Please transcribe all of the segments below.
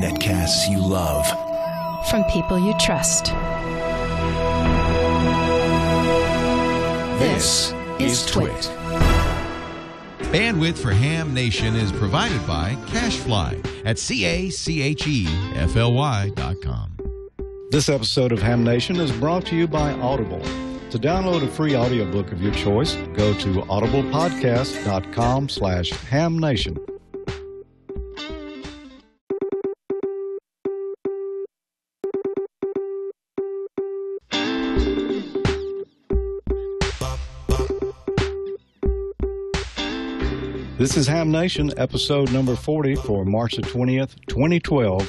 Netcasts you love. From people you trust. This is TWiT. Bandwidth for Ham Nation is provided by Cachefly at CACHEFLY.com. This episode of Ham Nation is brought to you by Audible. To download a free audiobook of your choice, go to audiblepodcast.com/hamnation. This is Ham Nation, episode number 40 for March the 20th, 2012,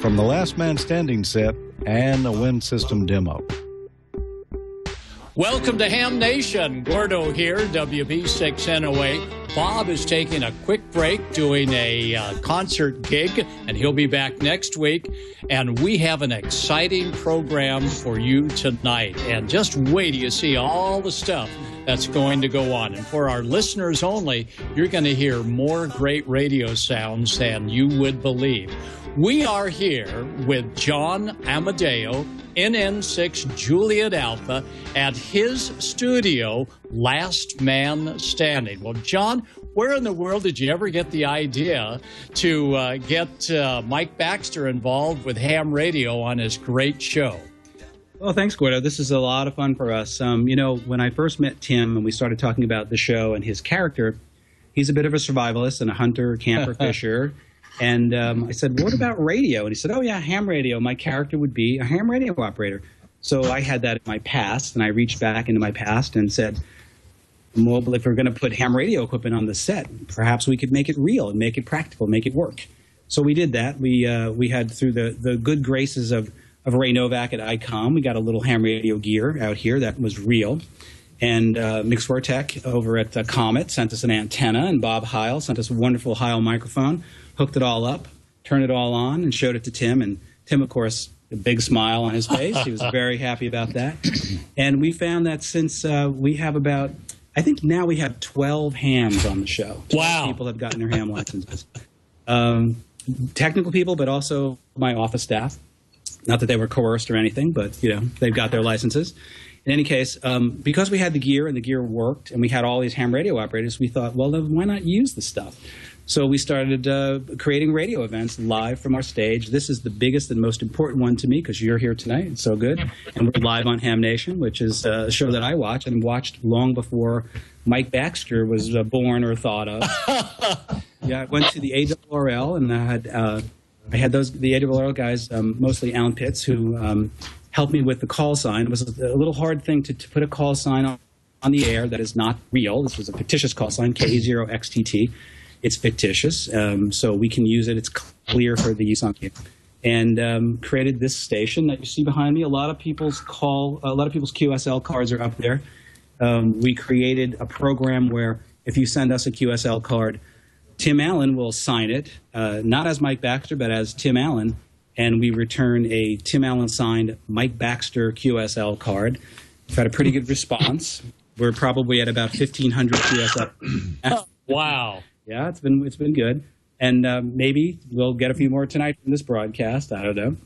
from the Last Man Standing set and a Wind System demo. Welcome to Ham Nation. Gordo here, WB6NOA. Bob is taking a quick break doing a concert gig, and he'll be back next week. And we have an exciting program for you tonight. And just wait till you see all the stuff that's going to go on. And for our listeners only, you're going to hear more great radio sounds than you would believe. We are here with John Amodeo, NN6 Julian Alpha, at his studio, Last Man Standing. Well, John, where in the world did you ever get the idea to get Mike Baxter involved with ham radio on his great show? Well, thanks, Gordo. This is a lot of fun for us. When I first met Tim and we started talking about the show and his character, he's a bit of a survivalist and a hunter, camper, fisher. And I said, what about radio? And he said, oh, yeah, ham radio. My character would be a ham radio operator. So I had that in my past, and I reached back into my past and said, well, if we're going to put ham radio equipment on the set, perhaps we could make it real and make it practical, make it work. So we did that. We had, through the good graces of Ray Novak at ICOM, we got a little ham radio gear out here that was real. And Mix Vortec over at Comet sent us an antenna, and Bob Heil sent us a wonderful Heil microphone, hooked it all up, turned it all on, and showed it to Tim. And Tim, of course, a big smile on his face. He was very happy about that. And we found that since we have about, I think now we have 12 hams on the show. 12 people have gotten their ham licenses. Technical people, but also my office staff. Not that they were coerced or anything, but, they've got their licenses. In any case, because we had the gear and the gear worked and we had all these ham radio operators, we thought, well, then why not use the stuff? So we started creating radio events live from our stage. This is the biggest and most important one to me because you're here tonight. It's so good. And we're live on Ham Nation, which is a show that I watch and watched long before Mike Baxter was born or thought of. Yeah, I went to the ARRL and I had the ARRL guys, mostly Alan Pitts, who helped me with the call sign. It was a little hard thing to put a call sign on the air that is not real. This was a fictitious call sign, KE0XTT. It's fictitious, so we can use it. It's clear for the use on here. And created this station that you see behind me. A lot of people's QSL cards are up there. We created a program where if you send us a QSL card, Tim Allen will sign it, not as Mike Baxter, but as Tim Allen, and we return a Tim Allen signed Mike Baxter QSL card. We've had a pretty good response. We're probably at about 1,500 QSL. Wow. Yeah, it's been good. And maybe we'll get a few more tonight from this broadcast. I don't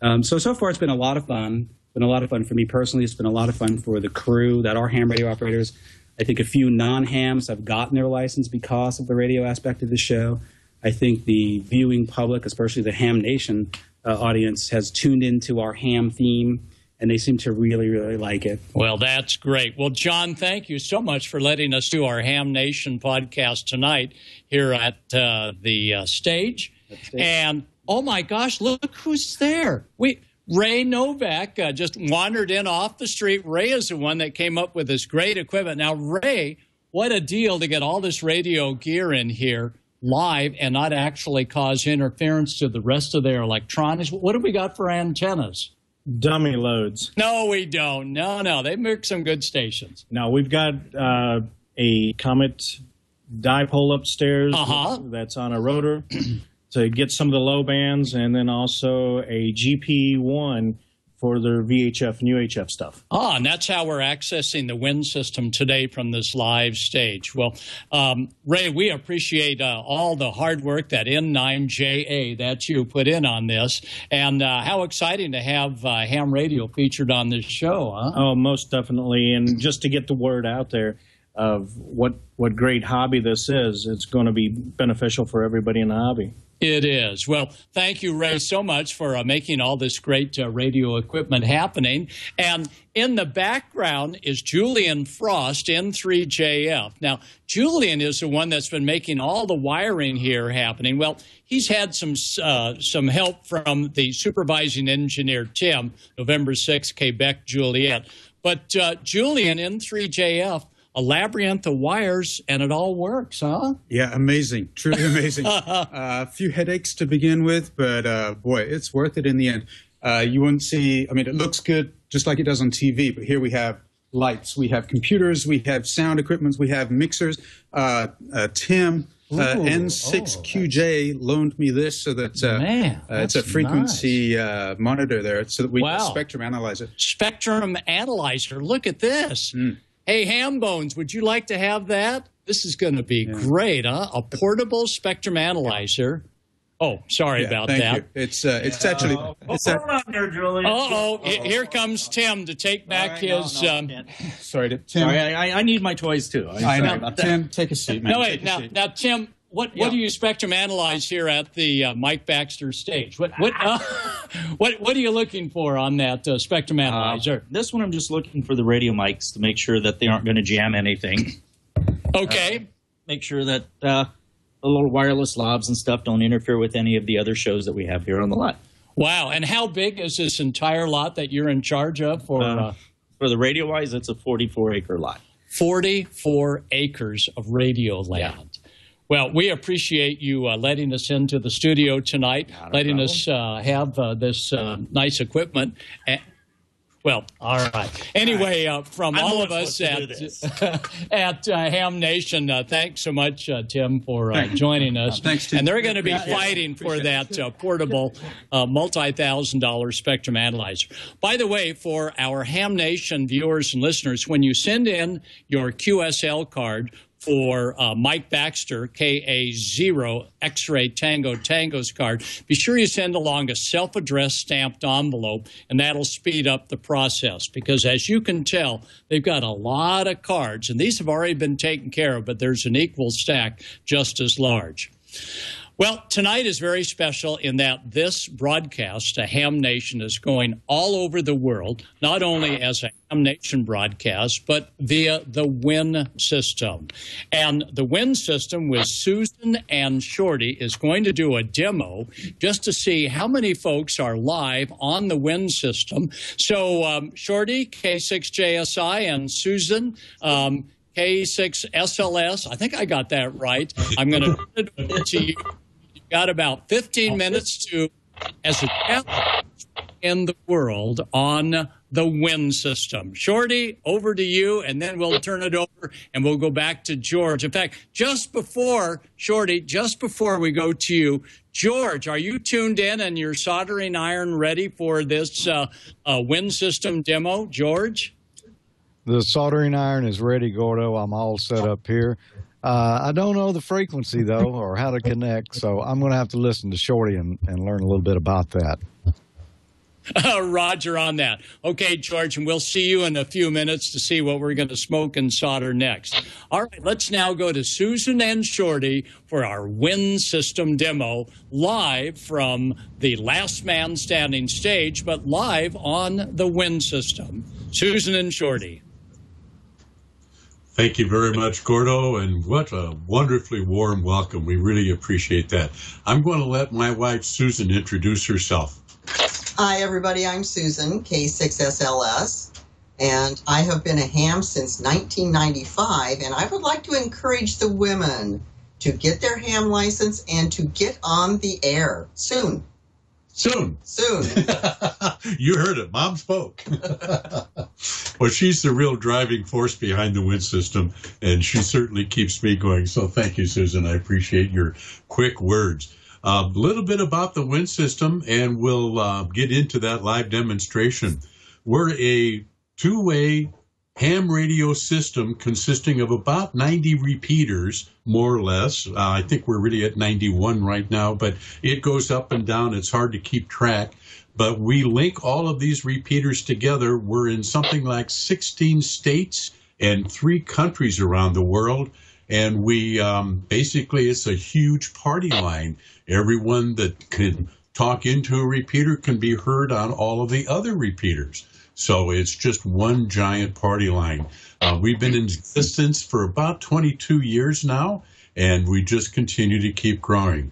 know. So far it's been a lot of fun. It's been a lot of fun for me personally. It's been a lot of fun for the crew that are ham radio operators. I think a few non-hams have gotten their license because of the radio aspect of the show. I think the viewing public, especially the Ham Nation audience, has tuned into our ham theme, and they seem to really, really like it. Well, that's great. Well, John, thank you so much for letting us do our Ham Nation podcast tonight here at the stage. And, oh, my gosh, look who's there. Ray Novak just wandered in off the street. Ray is the one that came up with this great equipment. Now, Ray, what a deal to get all this radio gear in here live and not actually cause interference to the rest of their electronics. What have we got for antennas? Dummy loads. No, we don't. No. They make some good stations. No, we've got a Comet dipole upstairs that's on a rotor to get some of the low bands, and then also a GP1 for their VHF and UHF stuff. And that's how we're accessing the WIN system today from this live stage. Well, Ray, we appreciate all the hard work that N9JA that you put in on this, and how exciting to have ham radio featured on this show, huh? Oh, most definitely, and just to get the word out there of what great hobby this is, it's going to be beneficial for everybody in the hobby. It is. Well, thank you, Ray, so much for making all this great radio equipment happening. And in the background is Julian Frost, N3JF. Now, Julian is the one that's been making all the wiring here happening. Well, he's had some help from the supervising engineer, Tim, November 6, Quebec, Juliet. But Julian, N3JF, a labyrinth of wires, and it all works, huh? Yeah, amazing. Truly amazing. A few headaches to begin with, but boy, it's worth it in the end. You wouldn't see, I mean, it looks good just like it does on TV, but here we have lights, we have computers, we have sound equipment, we have mixers. Tim, N6QJ loaned me this so that it's a frequency monitor there so that we can spectrum analyze it. Spectrum analyzer, look at this. Hey, Ham Bones, would you like to have that? This is going to be great, huh? A portable spectrum analyzer. Oh, sorry about that. You. It's actually. Hold on there, Julian. Here comes Tim to take back his. Sorry, Tim. Sorry, I need my toys too. I know. Tim, take a seat, man. No, wait. Now, Tim. What do you spectrum analyze here at the Mike Baxter stage? What are you looking for on that spectrum analyzer? This one I'm just looking for the radio mics to make sure that they aren't going to jam anything. Okay. Make sure that the little wireless lobs and stuff don't interfere with any of the other shows that we have here on the lot. Wow. And how big is this entire lot that you're in charge of? For the radio-wise, it's a 44-acre lot. 44 acres of radio land. Yeah. Well, we appreciate you letting us into the studio tonight, letting us have this nice equipment. Well, all right. Anyway, from all of us at Ham Nation, thanks so much, Tim, for joining us. Thanks, Tim. And they're going to be fighting for that portable multi-$1,000 spectrum analyzer. By the way, for our Ham Nation viewers and listeners, when you send in your QSL card for Mike Baxter, KA0, X-Ray Tango Tango's card, be sure you send along a self-addressed stamped envelope, and that'll speed up the process. Because as you can tell, they've got a lot of cards, and these have already been taken care of, but there's an equal stack just as large. Well, tonight is very special in that this broadcast, a Ham Nation, is going all over the world, not only as a Ham Nation broadcast, but via the WIN system. And the WIN system with Susan and Shorty is going to do a demo just to see how many folks are live on the WIN system. So, Shorty, K6JSI, and Susan, K6SLS, I think I got that right. I'm going to turn it over to you. You've got about 15 minutes to, as a challenge in the world on the WIN system. Shorty, over to you, and then we'll turn it over, and we'll go back to George. In fact, just before, Shorty, just before we go to you, George, are you tuned in and your soldering iron ready for this WIN system demo? George? The soldering iron is ready, Gordo. I'm all set up here. I don't know the frequency, though, or how to connect, so I'm going to have to listen to Shorty and learn a little bit about that. Roger on that. Okay, George, and we'll see you in a few minutes to see what we're going to smoke and solder next. All right, let's now go to Susan and Shorty for our WIN system demo, live from the Last Man Standing stage, but live on the WIN system. Susan and Shorty. Thank you very much, Gordo, and what a wonderfully warm welcome. We really appreciate that. I'm going to let my wife, Susan, introduce herself. Hi, everybody. I'm Susan, K6SLS, and I have been a ham since 1995, and I would like to encourage the women to get their ham license and to get on the air soon. Soon. Soon. You heard it. Mom spoke. Well, she's the real driving force behind the WIN system, and she certainly keeps me going. So thank you, Susan. I appreciate your quick words. A little bit about the Win system, and we'll get into that live demonstration. We're a two-way ham radio system consisting of about 90 repeaters, more or less. I think we're really at 91 right now, but it goes up and down. It's hard to keep track. But we link all of these repeaters together. We're in something like 16 states and 3 countries around the world. And we basically, it's a huge party line. Everyone that can talk into a repeater can be heard on all of the other repeaters. So it's just one giant party line. We've been in existence for about 22 years now, and we just continue to keep growing.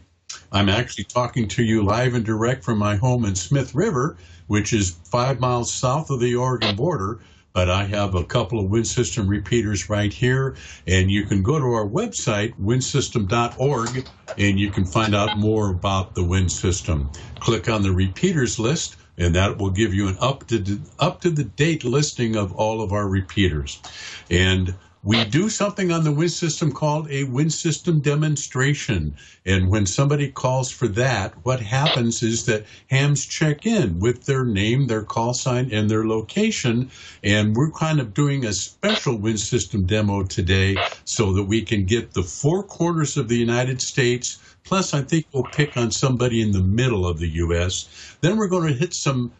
I'm actually talking to you live and direct from my home in Smith River, which is 5 miles south of the Oregon border. But I have a couple of Win System repeaters right here, and you can go to our website, winsystem.org, and you can find out more about the Win System. Click on the repeaters list, and that will give you an up-to-the-date listing of all of our repeaters. And we do something on the Win System called a Win System demonstration. And when somebody calls for that, what happens is that hams check in with their name, their call sign, and their location. And we're kind of doing a special Win System demo today so that we can get the 4 corners of the United States. Plus, I think we'll pick on somebody in the middle of the U.S. Then we're going to hit some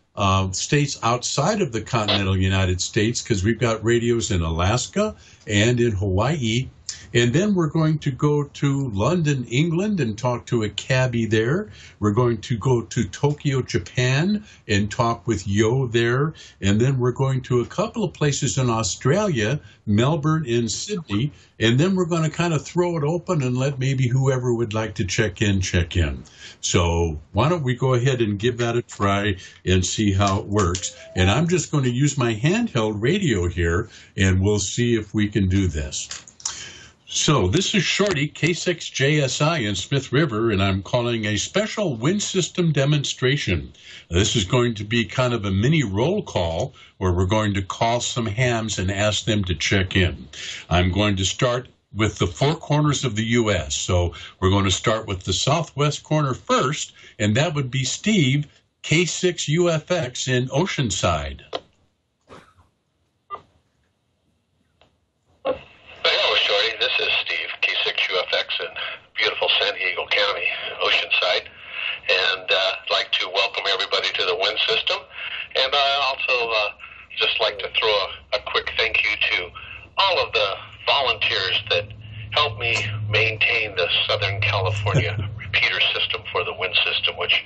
states outside of the continental United States, because we've got radios in Alaska and in Hawaii. And then we're going to go to London, England, and talk to a cabbie there. We're going to go to Tokyo, Japan, and talk with Yo there. And then we're going to a couple of places in Australia, Melbourne and Sydney. And then we're going to kind of throw it open and let maybe whoever would like to check in, check in. So why don't we go ahead and give that a try and see how it works. And I'm just going to use my handheld radio here, and we'll see if we can do this. So this is Shorty, K6JSI in Smith River, and I'm calling a special Win System demonstration. This is going to be kind of a mini roll call where we're going to call some hams and ask them to check in. I'm going to start with the 4 corners of the U.S. So we're going to start with the southwest corner first, and that would be Steve, K6UFX in Oceanside. Hello, Shorty. This is Steve, K6UFX in beautiful San Diego County, Oceanside. And I'd like to welcome everybody to the Win System. And I also just like to throw a quick thank you to all of the volunteers that help me maintain the Southern California repeater system for the Win System, which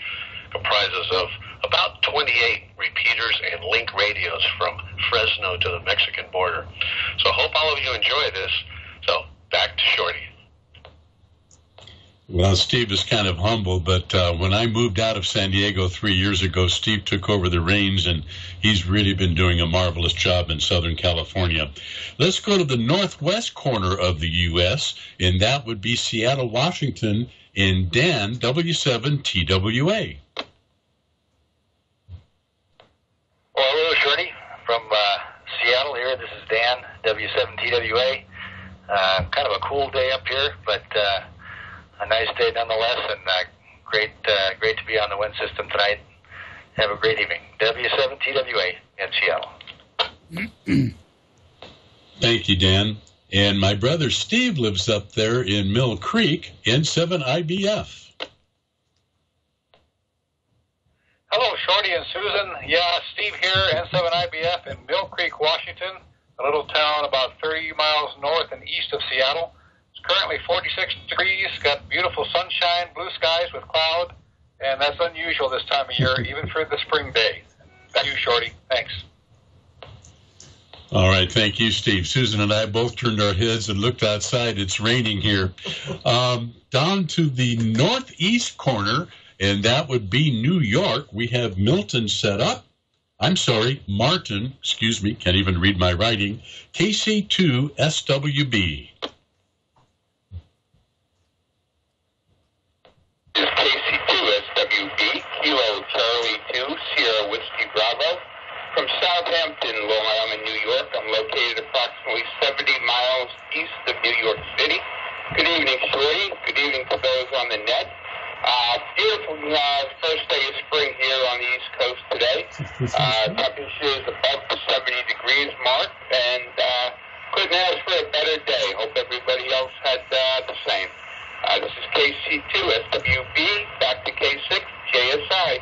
comprises of about 28 repeaters and link radios from Fresno to the Mexican border. So I hope all of you enjoy this. So back to Shorty. Well, Steve is kind of humble, but when I moved out of San Diego 3 years ago, Steve took over the reins, and he's really been doing a marvelous job in Southern California. Let's go to the northwest corner of the U.S., and that would be Seattle, Washington, in Dan, W7TWA. Well, hello, Shorty, from Seattle here. This is Dan, W7TWA. Kind of a cool day up here, but a nice day nonetheless, and great to be on the Win System tonight. Have a great evening. W7TWA in Seattle. Thank you, Dan. And my brother Steve lives up there in Mill Creek, N7IBF. Hello, Shorty and Susan. Yeah, Steve here, N7IBF in Mill Creek, Washington, a little town about 30 miles north and east of Seattle. It's currently 46 degrees, got beautiful sunshine, blue skies with cloud, and that's unusual this time of year, even for the spring day. Thank you, Shorty. Thanks. All right, thank you, Steve. Susan and I both turned our heads and looked outside. It's raining here. Down to the northeast corner, and that would be New York. We have Milton set up. I'm sorry, Martin, excuse me, can't even read my writing, KC2SWB. This is KC2SWB, Kilo Charlie 2, Sierra Whiskey Bravo. From Southampton, Long Island, New York. I'm located approximately 70 miles east of New York City. Good evening, Shorty. Good evening to those on the net. Beautiful first day of spring here on the East Coast today. Temperature is above the 70 degrees mark, and couldn't ask for a better day. Hope everybody else had the same. This is KC2 SWB, back to K6 JSI.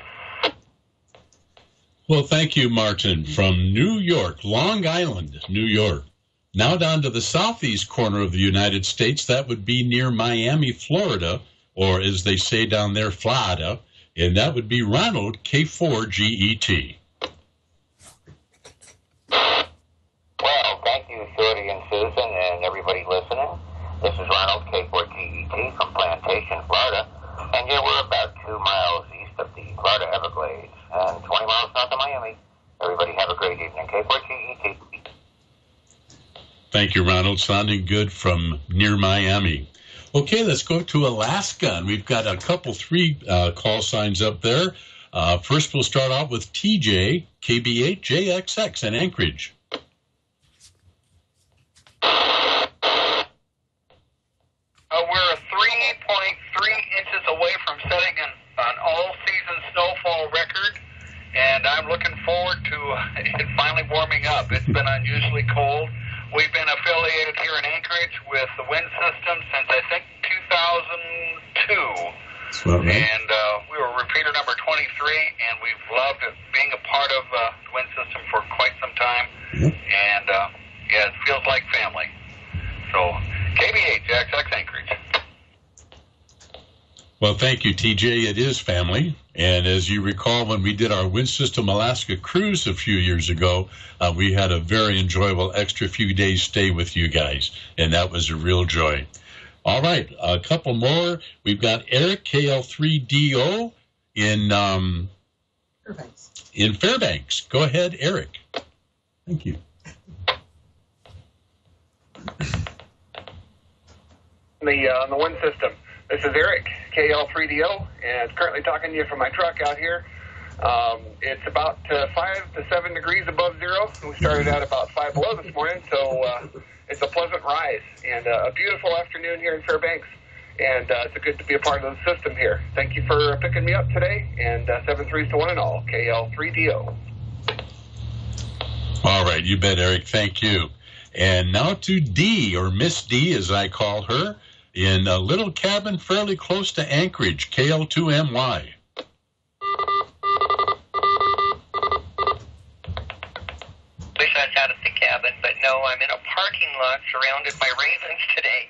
Well, thank you, Martin, from New York, Long Island, New York. Now down to the southeast corner of the United States, that would be near Miami, Florida, or as they say down there, Florida, and that would be Ronald, K4GET. Well, thank you, Shorty and Susan, and everybody listening. This is Ronald, K4GET from Plantation, Florida, and here we're about 2 miles east of the Florida Everglades and 20 miles south of Miami. Everybody have a great evening. K4GET. Thank you, Ronald. Sounding good from near Miami. Okay, let's go to Alaska, and we've got a couple, 3 call signs up there. First, we'll start out with TJ, KB8JXX in Anchorage. We're 3.3 inches away from setting an all-season snowfall record, and I'm looking forward to it finally warming up. It's been unusually cold. We've been affiliated here in Anchorage with the wind system since, I think, 2002. That's about right. And we were repeater number 23, and we've loved it, being a part of the wind system for quite some time. Yep. And, yeah, it feels like family. So, KB8, JXX Anchorage. Well, thank you, TJ. It is family. And as you recall, when we did our Wind System Alaska cruise a few years ago, we had a very enjoyable extra few days stay with you guys, and that was a real joy. All right, a couple more. We've got Eric, KL3DO, in Fairbanks. Go ahead, Eric. Thank you. On the wind system. This is Eric, KL3DO, and currently talking to you from my truck out here. It's about 5 to 7 degrees above zero. We started out about 5 below this morning, so it's a pleasant rise. And a beautiful afternoon here in Fairbanks, and it's good to be a part of the system here. Thank you for picking me up today, and 7-3s to 1 and all, KL3DO. All right, you bet, Eric. Thank you. And now to D, or Miss D, as I call her, in a little cabin fairly close to Anchorage, KL2MY. Wish I was out at the cabin, but no, I'm in a parking lot surrounded by ravens today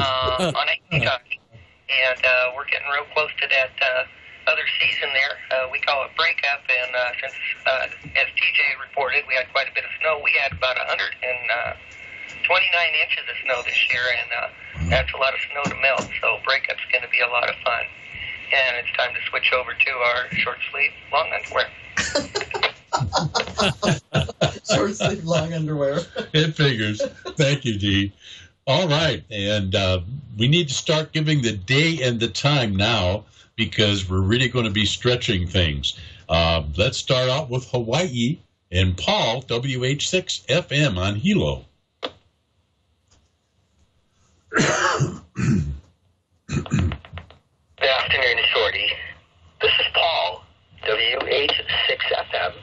on a Kentucky. And we're getting real close to that other season there. We call it breakup, and since, as TJ reported, we had quite a bit of snow. We had about 129 inches of snow this year, and that's a lot of snow to melt, so breakup's going to be a lot of fun. And it's time to switch over to our short-sleeve long underwear. Short-sleeve long underwear. It figures. Thank you, Dee. All right, and we need to start giving the day and the time now because we're really going to be stretching things. Let's start out with Hawaii and Paul, WH6FM on Hilo. Good afternoon, Shorty. This is Paul, WH6FM,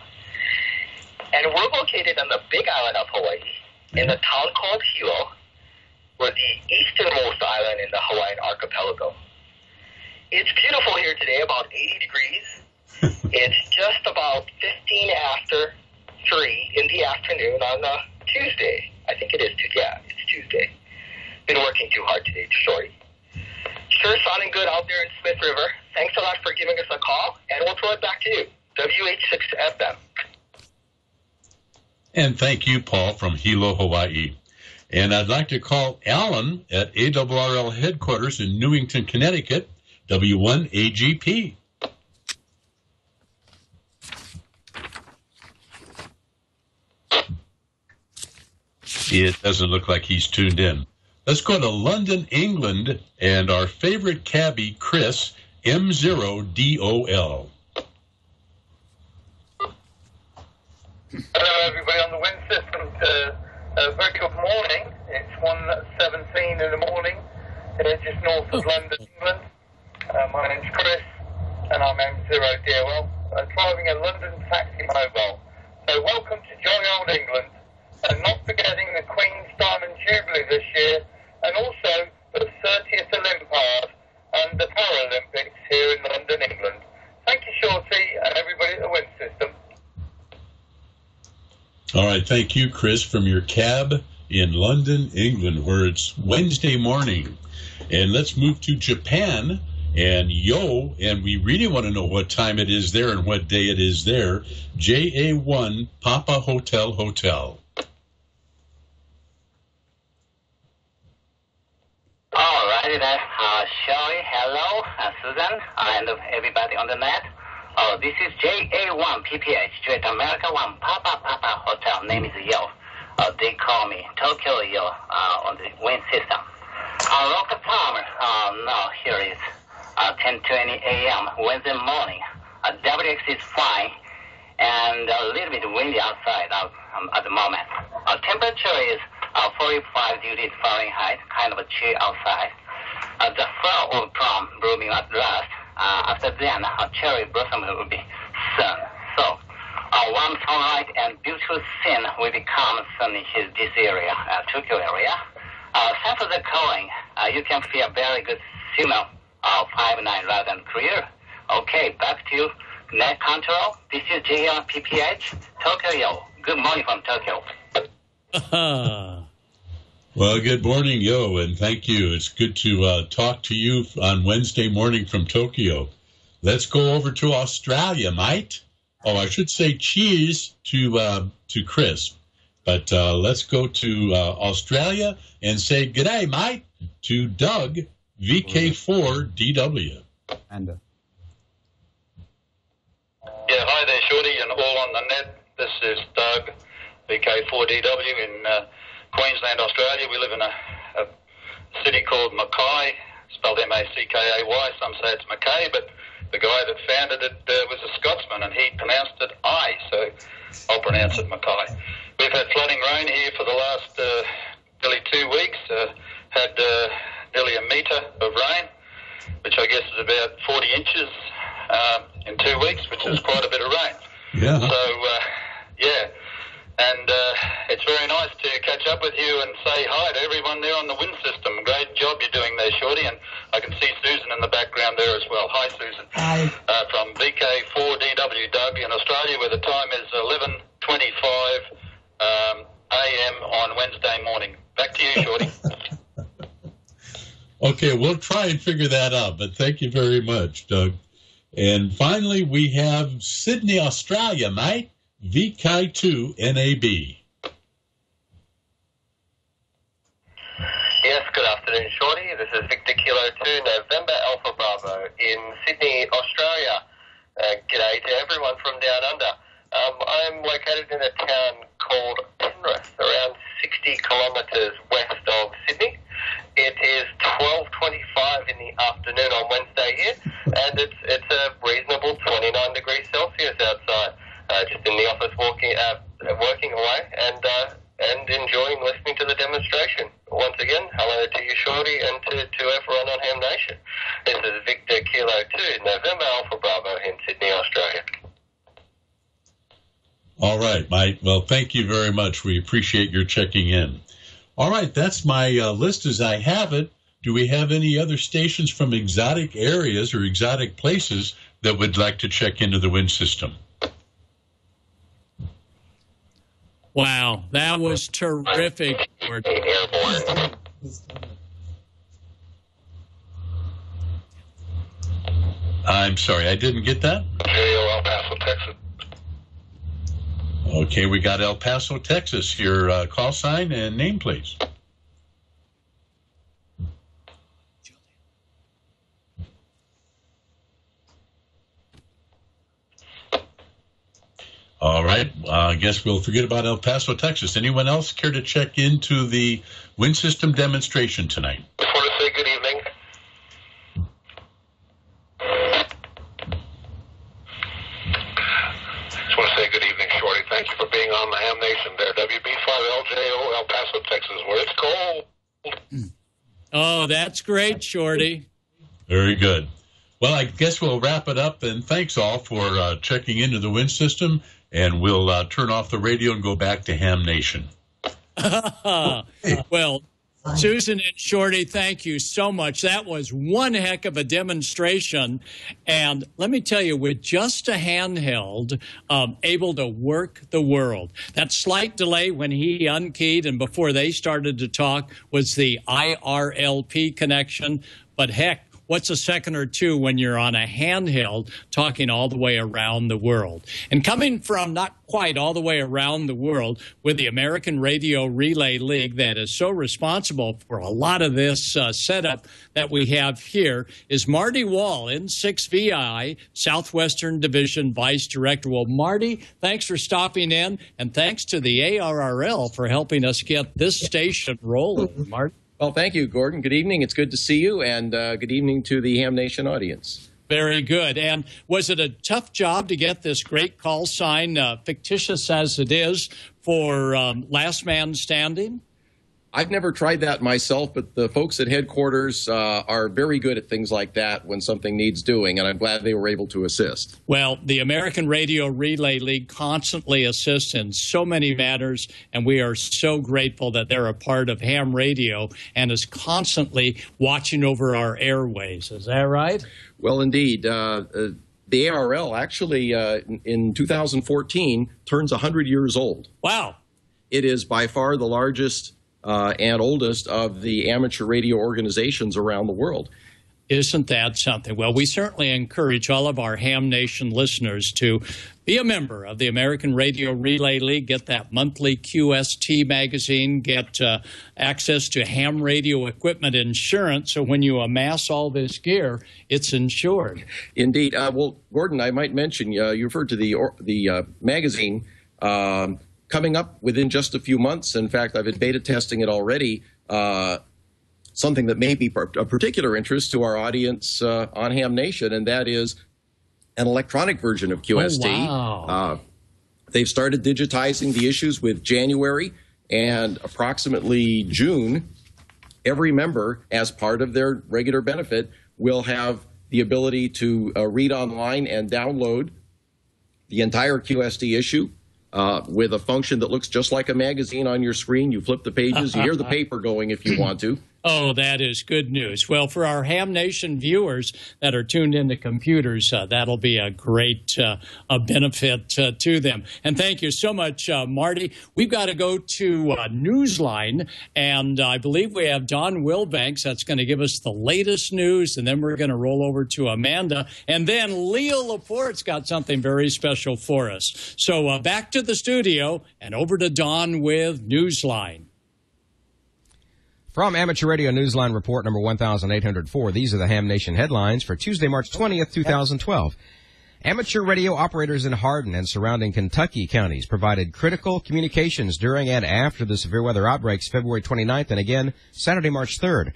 and we're located on the Big Island of Hawaii in a town called Hilo. We're the easternmost island in the Hawaiian archipelago. It's beautiful here today, about 80 degrees. It's just about 15 after 3 in the afternoon on Tuesday. I think it is Tuesday. Yeah, it's Tuesday. Been working too hard today, Shorty. Sure sounding good out there in Smith River. Thanks a lot for giving us a call, and we'll throw it back to you. WH6FM. And thank you, Paul, from Hilo, Hawaii. And I'd like to call Alden at ARRL headquarters in Newington, Connecticut, W1AGP. It doesn't look like he's tuned in. Let's go to London, England, and our favorite cabbie, Chris, M0DOL. Hello, everybody on the wind system. Very good morning. It's 1:17 in the morning, just north of London, England. My name's Chris, and I'm M0DOL, driving a London taxi mobile. So welcome to jolly old England, and not forgetting the Queen's Diamond Jubilee this year, and also the 30th Olympiad and the Paralympics here in London, England. Thank you, Shorty, and everybody at the Wind System. All right, thank you, Chris, from your cab in London, England, where it's Wednesday morning. And let's move to Japan and Yo, and we really want to know what time it is there and what day it is there. JA1 Papa Hotel Hotel. All righty then. Shirley, hello, Susan, and everybody on the net. Oh, this is JA1 PPH, Straight America 1 Papa Hotel. Name is Yo. They call me Tokyo Yo on the Wind System. Local time, no, here is 10:20 a.m. Wednesday morning. WX is fine and a little bit windy outside at the moment. Temperature is 45 degrees Fahrenheit, kind of a chill outside. The flower will prom blooming at last. After then, cherry blossom will be soon. So, warm sunlight and beautiful scene will become soon in this area, Tokyo area. Thanks for the calling. You can feel very good signal 5-9 rather than clear. Okay, back to net control. This is JR PPH, Tokyo. Good morning from Tokyo. Well, good morning, Yo, and thank you. It's good to talk to you on Wednesday morning from Tokyo. Let's go over to Australia, mate. Oh, I should say cheers to Chris. But let's go to Australia and say g'day, mate, to Doug, VK4DW. And yeah, hi there, Shorty, and all on the net. This is Doug, VK4DW in Queensland, Australia. We live in a city called Mackay, spelled M-A-C-K-A-Y. Some say it's Mackay, but the guy that founded it was a Scotsman, and he pronounced it I, so I'll pronounce it Mackay. We've had flooding rain here for the last nearly 2 weeks. Had nearly a metre of rain, which I guess is about 40 inches in 2 weeks, which is quite a bit of rain. Yeah. So, yeah. And it's very nice to catch up with you and say hi to everyone there on the Wind System. Great job you're doing there, Shorty. And I can see Susan in the background there as well. Hi, Susan. Hi. From VK4DW, Doug, in Australia, where the time is 11:25 a.m. on Wednesday morning. Back to you, Shorty. Okay, we'll try and figure that out, but thank you very much, Doug. And finally, we have Sydney, Australia, mate. VK2NAB. Yes, good afternoon, Shorty. This is Victor Kilo 2, November Alpha Bravo in Sydney, Australia. G'day to everyone from down under. I'm located in a town called Penrith, around 60 kilometres west of Sydney. It is 12:25 in the afternoon on Wednesday here, and it's a reasonable 29 degrees Celsius outside. Just in the office working away and enjoying listening to the demonstration. Once again, hello to you, Shorty, and to everyone on Ham Nation. This is Victor Kilo 2, November Alpha Bravo in Sydney, Australia. All right, mate. Well, thank you very much. We appreciate your checking in. All right, that's my list as I have it. Do we have any other stations from exotic areas or exotic places that would like to check into the Wind System? Wow, that was terrific. I'm sorry, I didn't get that. El Paso, Texas. Okay, we got El Paso, Texas. Your call sign and name, please. All right. I guess we'll forget about El Paso, Texas. Anyone else care to check into the Wind System demonstration tonight? I just want to say good evening. Just want to say good evening, Shorty. Thank you for being on the Ham Nation there. WB5LJO, El Paso, Texas, where it's cold. Oh, that's great, Shorty. Very good. Well, I guess we'll wrap it up, and thanks all for checking into the Wind System, and we'll turn off the radio and go back to Ham Nation. Well, Susan and Shorty, thank you so much. That was one heck of a demonstration. And let me tell you, with just a handheld, able to work the world. That slight delay when he unkeyed and before they started to talk was the ARRL connection. But heck, what's a second or two when you're on a handheld talking all the way around the world? And coming from not quite all the way around the world with the American Radio Relay League that is so responsible for a lot of this setup that we have here is Marty Woll, N6VI, Southwestern Division Vice Director. Well, Marty, thanks for stopping in, and thanks to the ARRL for helping us get this station rolling. Marty? Well, thank you, Gordon. Good evening. It's good to see you, and good evening to the Ham Nation audience. Very good. And was it a tough job to get this great call sign, fictitious as it is, for Last Man Standing? I've never tried that myself, but the folks at headquarters are very good at things like that when something needs doing, and I'm glad they were able to assist. Well, the American Radio Relay League constantly assists in so many matters, and we are so grateful that they're a part of ham radio and is constantly watching over our airways. Is that right? Well, indeed. The ARRL actually, in 2014, turns 100 years old. Wow. It is by far the largest and oldest of the amateur radio organizations around the world. Isn't that something? Well, we certainly encourage all of our Ham Nation listeners to be a member of the American Radio Relay League, get that monthly QST magazine, get access to ham radio equipment insurance, so when you amass all this gear, it's insured. Indeed. Well, Gordon, I might mention, you referred to the magazine coming up within just a few months. In fact, I've been beta testing it already. Something that may be of particular interest to our audience on Ham Nation, and that is an electronic version of QST. Oh, wow. They've started digitizing the issues with January, and approximately June, every member, as part of their regular benefit, will have the ability to read online and download the entire QST issue with a function that looks just like a magazine on your screen. You flip the pages, you hear the paper going if you want to. Oh, that is good news. Well, for our Ham Nation viewers that are tuned into computers, that'll be a great benefit to them. And thank you so much, Marty. We've got to go to Newsline, and I believe we have Don Wilbanks that's going to give us the latest news, and then we're going to roll over to Amanda. And then Leo Laporte's got something very special for us. So back to the studio and over to Don with Newsline. From Amateur Radio Newsline Report number 1804, these are the Ham Nation headlines for Tuesday, March 20th, 2012. Amateur radio operators in Hardin and surrounding Kentucky counties provided critical communications during and after the severe weather outbreaks February 29th and again Saturday, March 3rd.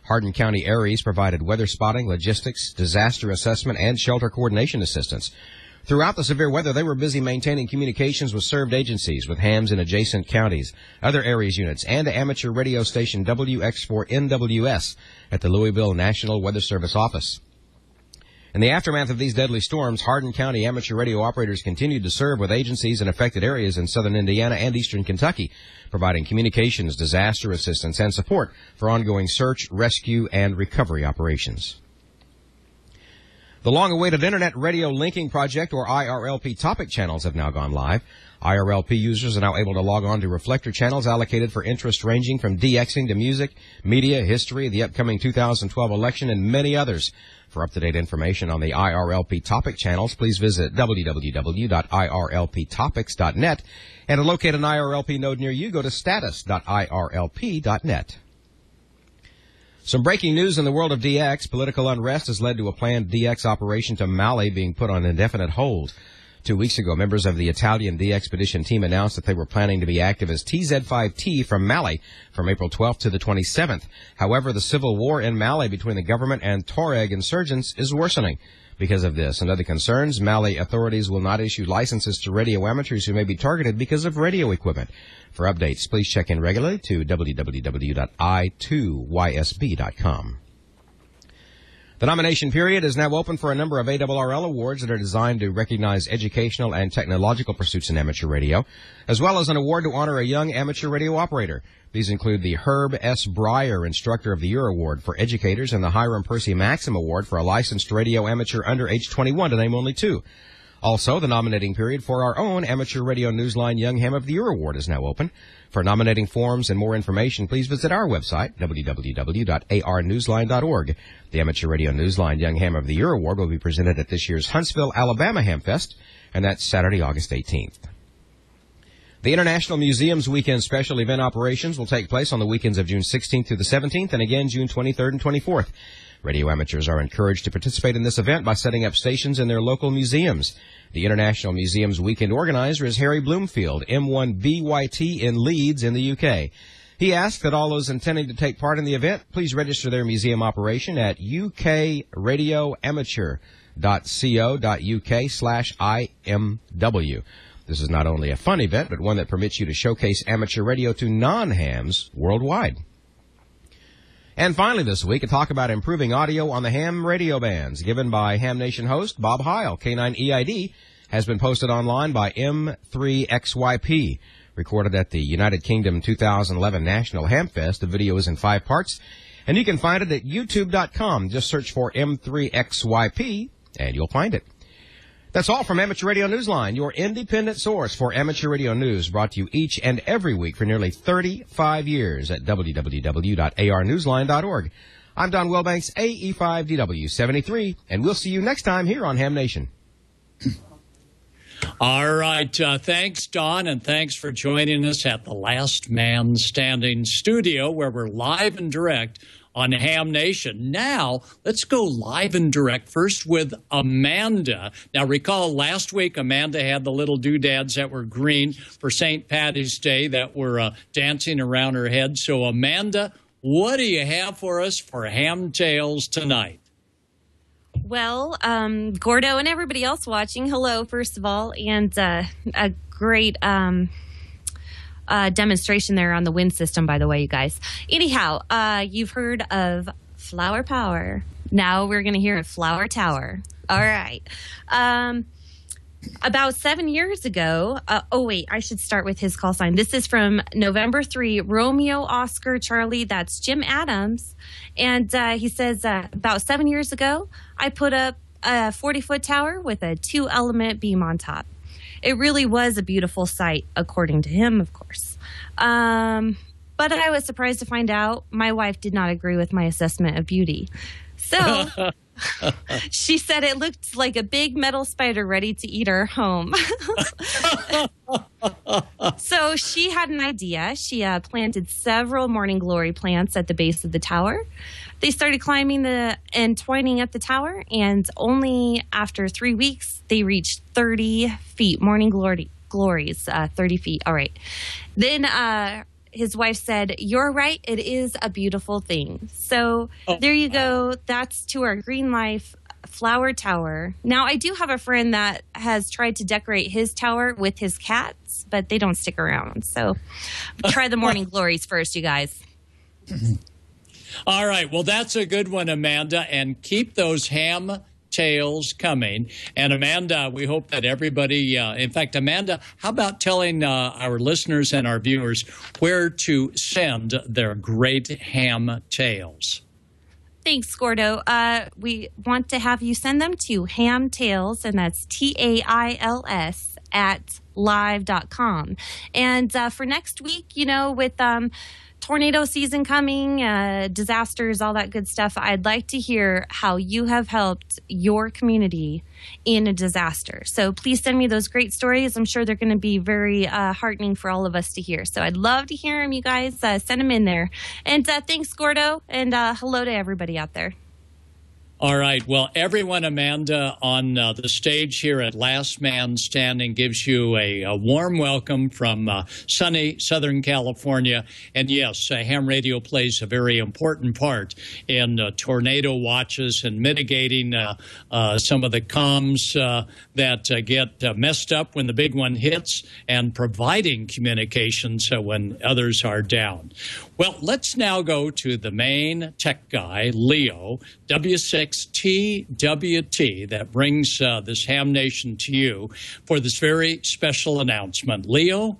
Hardin County ARRLs provided weather spotting, logistics, disaster assessment, and shelter coordination assistance. Throughout the severe weather, they were busy maintaining communications with served agencies, with hams in adjacent counties, other ARRLs units, and amateur radio station WX4NWS at the Louisville National Weather Service office. In the aftermath of these deadly storms, Hardin County amateur radio operators continued to serve with agencies in affected areas in southern Indiana and eastern Kentucky, providing communications, disaster assistance, and support for ongoing search, rescue, and recovery operations. The long-awaited Internet Radio Linking Project, or IRLP, topic channels have now gone live. IRLP users are now able to log on to reflector channels allocated for interests ranging from DXing to music, media, history, the upcoming 2012 election, and many others. For up-to-date information on the IRLP topic channels, please visit www.irlptopics.net. And to locate an IRLP node near you, go to status.irlp.net. Some breaking news in the world of DX. Political unrest has led to a planned DX operation to Mali being put on indefinite hold. 2 weeks ago, members of the Italian DXpedition team announced that they were planning to be active as TZ5T from Mali from April 12th to the 27th. However, the civil war in Mali between the government and Tuareg insurgents is worsening. Because of this and other concerns, Mali authorities will not issue licenses to radio amateurs who may be targeted because of radio equipment. For updates, please check in regularly to www.i2ysb.com. The nomination period is now open for a number of ARRL awards that are designed to recognize educational and technological pursuits in amateur radio, as well as an award to honor a young amateur radio operator. These include the Herb S. Breyer Instructor of the Year Award for educators and the Hiram Percy Maxim Award for a licensed radio amateur under age 21, to name only two. Also, the nominating period for our own Amateur Radio Newsline Young Ham of the Year Award is now open. For nominating forms and more information, please visit our website, www.arnewsline.org. The Amateur Radio Newsline Young Ham of the Year Award will be presented at this year's Huntsville, Alabama Hamfest, and that's Saturday, August 18th. The International Museum's Weekend Special Event Operations will take place on the weekends of June 16th through the 17th and again June 23rd and 24th. Radio amateurs are encouraged to participate in this event by setting up stations in their local museums. The International Museum's weekend organizer is Harry Bloomfield, M1BYT in Leeds in the UK. He asked that all those intending to take part in the event please register their museum operation at ukradioamateur.co.uk/IMW. This is not only a fun event, but one that permits you to showcase amateur radio to non-hams worldwide. And finally this week, a talk about improving audio on the ham radio bands given by Ham Nation host Bob Heil. K9EID has been posted online by M3XYP. Recorded at the United Kingdom 2011 National Hamfest, the video is in 5 parts, and you can find it at youtube.com. Just search for M3XYP, and you'll find it. That's all from Amateur Radio Newsline, your independent source for amateur radio news, brought to you each and every week for nearly 35 years at www.arnewsline.org. I'm Don Wilbanks, AE5DW73, and we'll see you next time here on Ham Nation. All right. Thanks, Don, and thanks for joining us at the Last Man Standing studio, where we're live and direct on Ham Nation. Now, let's go live and direct first with Amanda. Now, recall last week, Amanda had the little doodads that were green for St. Paddy's Day that were dancing around her head. So, Amanda, what do you have for us for Ham Tales tonight? Well, Gordo and everybody else watching, hello, first of all, and a great demonstration there on the wind system, by the way, you guys. Anyhow, you've heard of Flower Power. Now we're going to hear of Flower Tower. All right. About 7 years ago, I should start with his call sign. This is from November 3, Romeo, Oscar, Charlie. That's Jim Adams. And he says, about 7 years ago, I put up a 40-foot tower with a 2-element beam on top. It really was a beautiful sight, according to him, of course. But I was surprised to find out my wife did not agree with my assessment of beauty. So she said it looked like a big metal spider ready to eat our home. So she had an idea. She planted several morning glory plants at the base of the tower. They started climbing and twining up the tower, and only after 3 weeks, they reached 30 feet. Morning glories, 30 feet. All right. Then his wife said, "You're right. It is a beautiful thing." So there you go. That's to our Green Life Flower Tower. Now, I do have a friend that has tried to decorate his tower with his cats, but they don't stick around. So try the morning glories first, you guys. All right. Well, that's a good one, Amanda. And keep those ham tales coming. And Amanda, we hope that everybody, in fact, Amanda, how about telling our listeners and our viewers where to send their great ham tales? Thanks, Gordo. We want to have you send them to hamtales, and that's TAILS @live.com. And for next week, with tornado season coming, disasters, all that good stuff, I'd like to hear how you have helped your community in a disaster. So please send me those great stories. I'm sure they're going to be very heartening for all of us to hear. So I'd love to hear them, you guys. Send them in there. And thanks, Gordo, and hello to everybody out there. All right. Well, everyone, Amanda, on the stage here at Last Man Standing gives you a warm welcome from sunny Southern California. And yes, ham radio plays a very important part in tornado watches and mitigating some of the comms that get messed up when the big one hits, and providing communications when others are down. Well, let's now go to the main tech guy, Leo, W6TWT, that brings this Ham Nation to you for this very special announcement. Leo?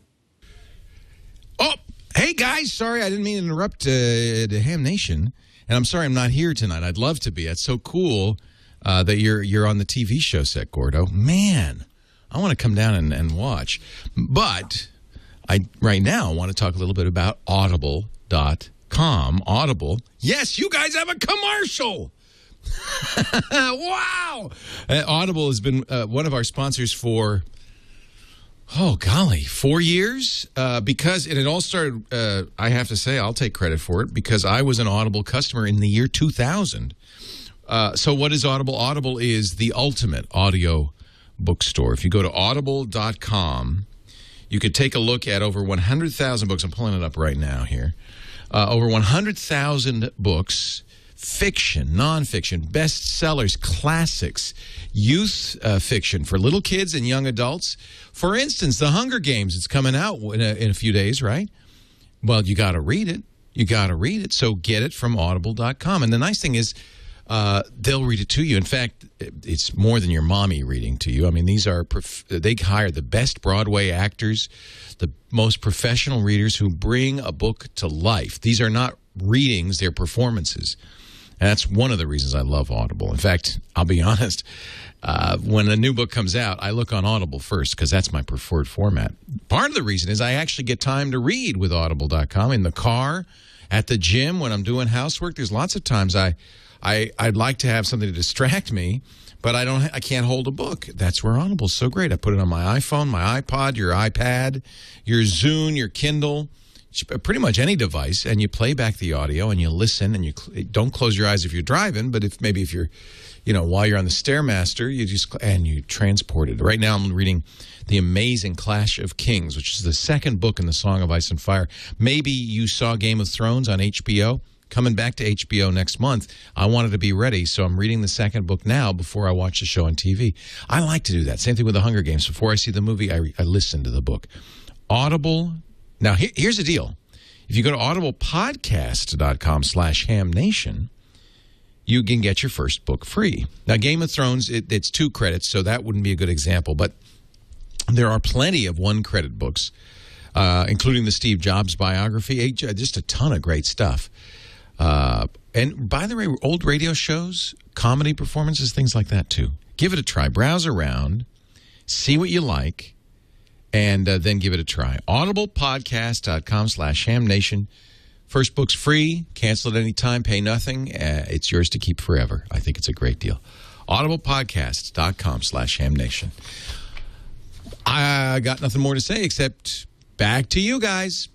Oh, hey, guys. Sorry, I didn't mean to interrupt the Ham Nation. And I'm sorry I'm not here tonight. I'd love to be. It's so cool that you're on the TV show set, Gordo. Man, I want to come down and watch. But right now I want to talk a little bit about Audible.com. Audible. Yes, you guys have a commercial. Wow. Audible has been one of our sponsors for, oh, golly, 4 years? Because it all started, I have to say, I'll take credit for it, because I was an Audible customer in the year 2000. So what is Audible? Audible is the ultimate audio bookstore. If you go to audible.com, you could take a look at over 100,000 books. I'm pulling it up right now here. Over 100,000 books, fiction, nonfiction, bestsellers, classics, youth fiction for little kids and young adults. For instance, The Hunger Games, it's coming out in a few days, right? Well, you got to read it. You got to read it. So get it from audible.com. And the nice thing is, they'll read it to you. In fact, it's more than your mommy reading to you. I mean, they hire the best Broadway actors, the most professional readers who bring a book to life. These are not readings, they're performances. And that's one of the reasons I love Audible. In fact, I'll be honest, when a new book comes out, I look on Audible first because that's my preferred format. Part of the reason is I actually get time to read with audible.com in the car, at the gym, when I'm doing housework. There's lots of times I'd like to have something to distract me, but I can't hold a book. That's where Audible's so great. I put it on my iPhone, my iPod, your iPad, your Zune, your Kindle, pretty much any device, and you play back the audio and you listen, and you don't close your eyes if you're driving, but if you're, while you're on the Stairmaster, you transport it. Right now I'm reading The Amazing Clash of Kings, which is the second book in the Song of Ice and Fire. Maybe you saw Game of Thrones on HBO. Coming back to HBO next month, I wanted to be ready, so I'm reading the second book now before I watch the show on TV. I like to do that. Same thing with The Hunger Games. Before I see the movie, I listen to the book. Audible. Now, here's the deal. If you go to audiblepodcast.com/hamnation, you can get your first book free. Now, Game of Thrones, it's 2 credits, so that wouldn't be a good example, but there are plenty of 1-credit books, including the Steve Jobs biography, just a ton of great stuff. And by the way, old radio shows, comedy performances, things like that too. Give it a try. Browse around, see what you like, and then give it a try. audiblepodcast.com/hamnation. First book's free. Cancel at any time. Pay nothing. It's yours to keep forever. I think it's a great deal. audiblepodcast.com/hamnation. I got nothing more to say except back to you guys.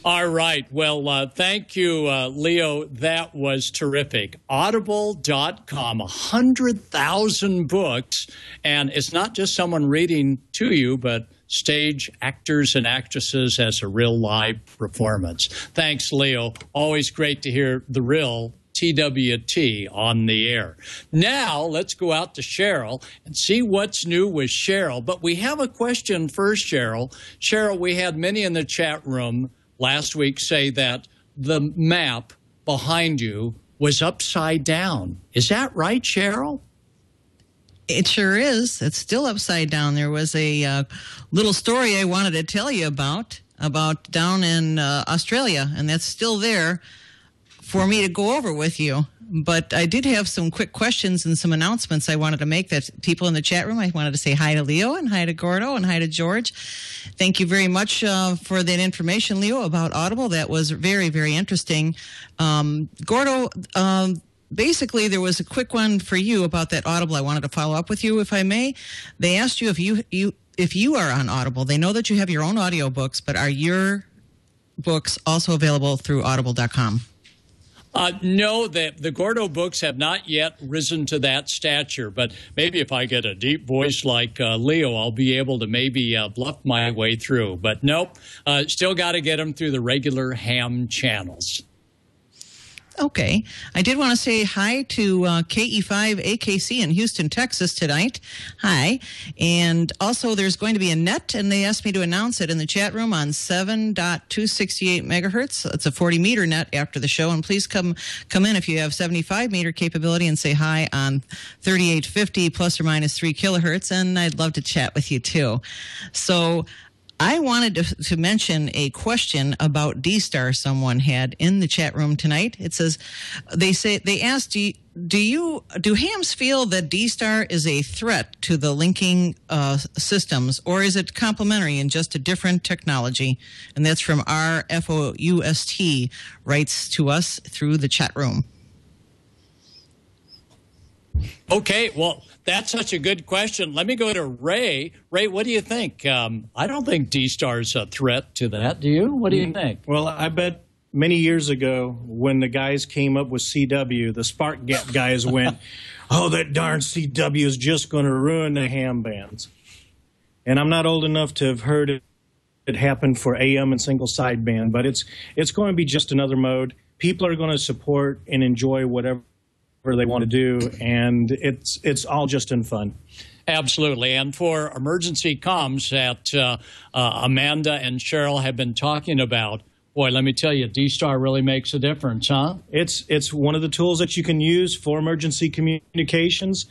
All right. Well, thank you, Leo. That was terrific. Audible.com, 100,000 books. And it's not just someone reading to you, but stage actors and actresses as a real live performance. Thanks, Leo. Always great to hear the real TWT on the air. Now, let's go out to Cheryl and see what's new with Cheryl. But we have a question first, Cheryl. Cheryl, we had many in the chat room last week say that the map behind you was upside down. Is that right, Cheryl? It sure is. It's still upside down. There was a little story I wanted to tell you about down in Australia, and that's still there for me to go over with you. But I did have some quick questions and some announcements I wanted to make that people in the chat room. I wanted to say hi to Leo and hi to Gordo and hi to George. Thank you very much for that information, Leo, about Audible. That was very, very interesting. Gordo, basically, there was a quick one for you about that Audible. I wanted to follow up with you, if I may. They asked you if you are on Audible. They know that you have your own audiobooks, but are your books also available through audible.com? No, the Gordo books have not yet risen to that stature, but maybe if I get a deep voice like Leo, I'll be able to maybe bluff my way through. But nope, still got to get them through the regular ham channels. Okay. I did want to say hi to KE5 AKC in Houston, Texas tonight. Hi. And also there's going to be a net, and they asked me to announce it in the chat room on 7.268 megahertz. It's a 40-meter net after the show. And please come in if you have 75-meter capability and say hi on 3850 plus or minus 3 kilohertz. And I'd love to chat with you too. So I wanted to mention a question about D-Star someone had in the chat room tonight. It says, they asked, do hams feel that D-Star is a threat to the linking systems, or is it complementary and just a different technology? And that's from RFOUST, writes to us through the chat room. Okay, well, that's such a good question. Let me go to Ray. Ray, what do you think? I don't think D-Star's a threat to that. Do you? What do you think? Well, I bet many years ago when the guys came up with CW, the Spark guys went, oh, that darn CW is just going to ruin the ham bands. And I'm not old enough to have heard it happen for AM and single sideband, but it's going to be just another mode. People are going to support and enjoy whatever they want to do, and it's all just in fun. Absolutely. And for emergency comms that Amanda and Cheryl have been talking about, boy, let me tell you, D-Star really makes a difference, huh? It's one of the tools that you can use for emergency communications,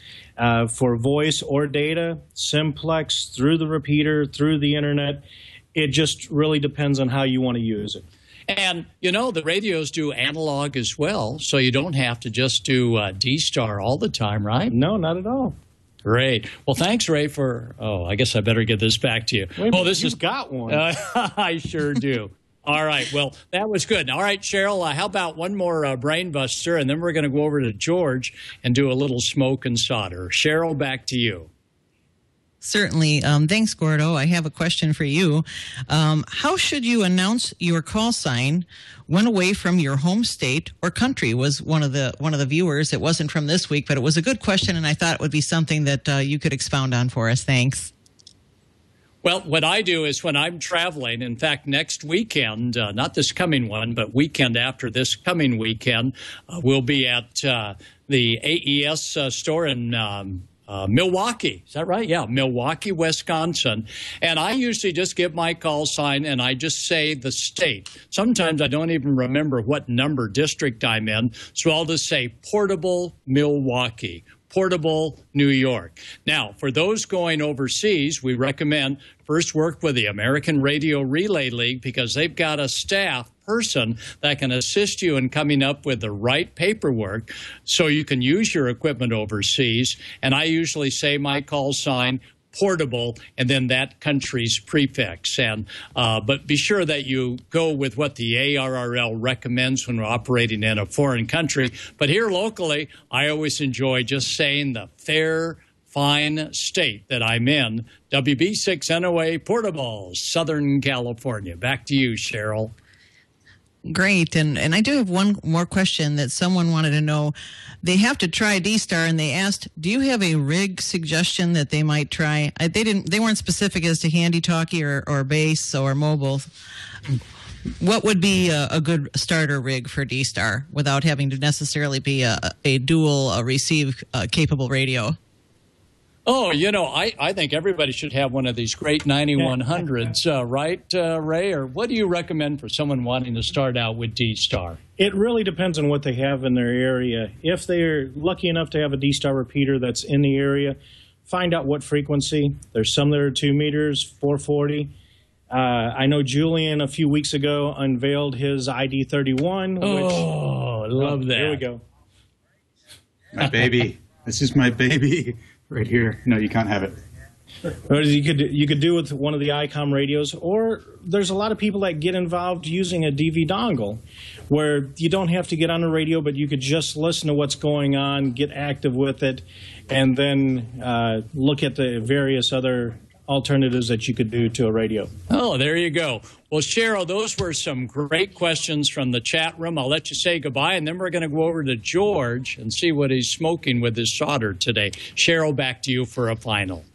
for voice or data, simplex, through the repeater, through the internet. It just really depends on how you want to use it. And, you know, the radios do analog as well, so you don't have to just do D-Star all the time, right? No, not at all. Great. Well, thanks, Ray, for... Oh, I guess I better get this back to you. Wait a minute, you've got one. I sure do. All right. Well, that was good. All right, Cheryl, how about one more brain buster, and then we're going to go over to George and do a little smoke and solder. Cheryl, back to you. Certainly. Thanks, Gordo. I have a question for you. How should you announce your call sign when away from your home state or country? Was one of the viewers. It wasn't from this week, but it was a good question, and I thought it would be something that you could expound on for us. Thanks. Well, what I do is when I'm traveling, in fact, next weekend, not this coming one, but weekend after this coming weekend, we'll be at the AES store in Milwaukee. Is that right? Yeah, Milwaukee, Wisconsin. And I usually just give my call sign and I just say the state. Sometimes I don't even remember what number district I'm in, so I'll just say Portable, Milwaukee. Portable, New York. Now, for those going overseas, we recommend first work with the American Radio Relay League because they've got a staff person that can assist you in coming up with the right paperwork so you can use your equipment overseas. And I usually say my call sign, Portable, and then that country's prefix. And but be sure that you go with what the ARRL recommends when we're operating in a foreign country. But here locally, I always enjoy just saying the fair, fine state that I'm in, WB6NOA Portable, Southern California. Back to you, Cheryl. Great. And I do have one more question that someone wanted to know. They have to try D-Star, and they asked, do you have a rig suggestion that they might try? They weren't specific as to handy-talkie or base or mobile. What would be a good starter rig for D-Star without having to necessarily be a dual receive capable radio? Oh, you know, I think everybody should have one of these great 9100s, right, Ray? Or what do you recommend for someone wanting to start out with D-Star? It really depends on what they have in their area. If they're lucky enough to have a D-Star repeater that's in the area, find out what frequency. There's some that are 2 meters, 440. I know Julian a few weeks ago unveiled his ID31. I love that. Here we go. My baby. This is my baby. Right here. No, you can't have it. Or you could do with one of the ICOM radios, or there's a lot of people that get involved using a DV dongle, where you don't have to get on the radio, but you could just listen to what's going on, get active with it, and then look at the various other alternatives that you could do to a radio. Oh, there you go. Well, Cheryl, those were some great questions from the chat room. I'll let you say goodbye, and then we're going to go over to George and see what he's smoking with his solder today. Cheryl, back to you for a final.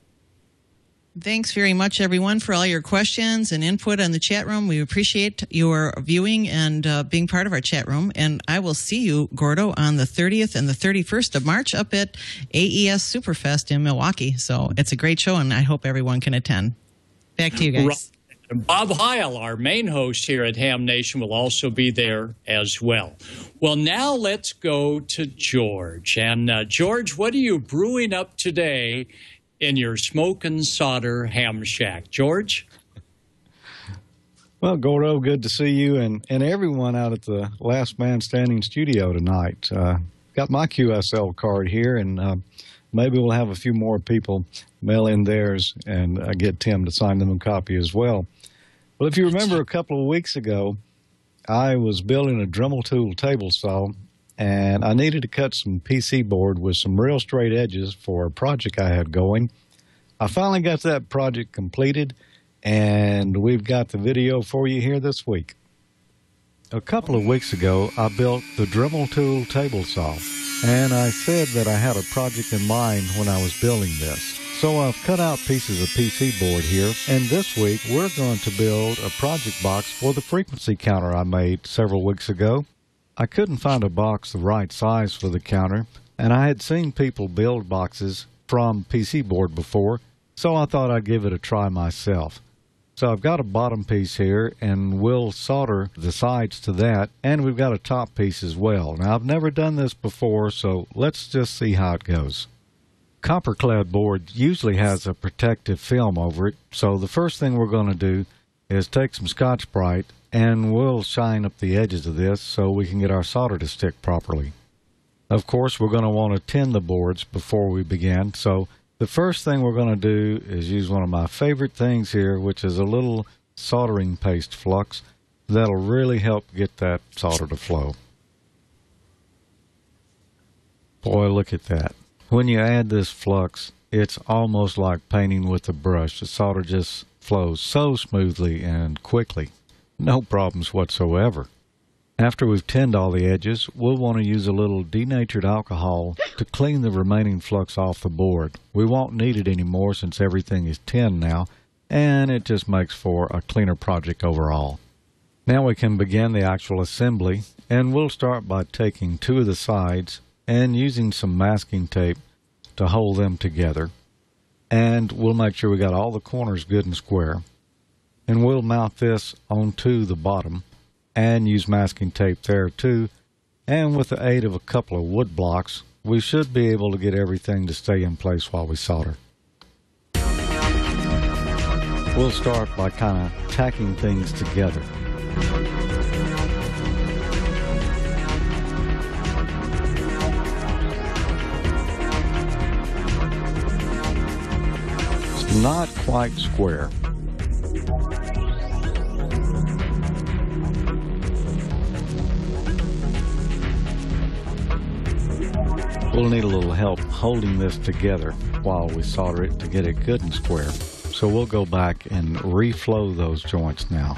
Thanks very much, everyone, for all your questions and input on the chat room. We appreciate your viewing and being part of our chat room. And I will see you, Gordo, on the 30th and the 31st of March up at AES Superfest in Milwaukee. So it's a great show, and I hope everyone can attend. Back to you guys. Right. Bob Heil, our main host here at Ham Nation, will also be there as well. Well, now let's go to George. And George, what are you brewing up today in your smoke and solder ham shack? George? Well, Gordo, good to see you and everyone out at the Last Man Standing studio tonight. Got my QSL card here, and maybe we'll have a few more people mail in theirs and get Tim to sign them a copy as well. Well, if you remember a couple of weeks ago, I was building a Dremel tool table saw, and I needed to cut some PC board with some real straight edges for a project I had going. I finally got that project completed, and we've got the video for you here this week. A couple of weeks ago, I built the Dremel tool table saw, and I said that I had a project in mind when I was building this. So I've cut out pieces of PC board here, and this week we're going to build a project box for the frequency counter I made several weeks ago. I couldn't find a box the right size for the counter, and I had seen people build boxes from PC board before, so I thought I'd give it a try myself. So I've got a bottom piece here, and we'll solder the sides to that, and we've got a top piece as well. Now, I've never done this before, so let's just see how it goes. Copper-clad board usually has a protective film over it, so the first thing we're going to do is take some Scotch-Brite, and we'll shine up the edges of this so we can get our solder to stick properly. Of course, we're going to want to tin the boards before we begin, so the first thing we're going to do is use one of my favorite things here, which is a little soldering paste flux that'll really help get that solder to flow. Boy, look at that. When you add this flux, it's almost like painting with a brush. The solder just flows so smoothly and quickly. No problems whatsoever. After we've tinned all the edges, we'll want to use a little denatured alcohol to clean the remaining flux off the board. We won't need it anymore since everything is tinned now, and it just makes for a cleaner project overall. Now we can begin the actual assembly, and we'll start by taking two of the sides and using some masking tape to hold them together. And we'll make sure we got all the corners good and square. And we'll mount this onto the bottom and use masking tape there too. And with the aid of a couple of wood blocks, we should be able to get everything to stay in place while we solder. We'll start by kind of tacking things together. Not quite square. We'll need a little help holding this together while we solder it to get it good and square. So we'll go back and reflow those joints now.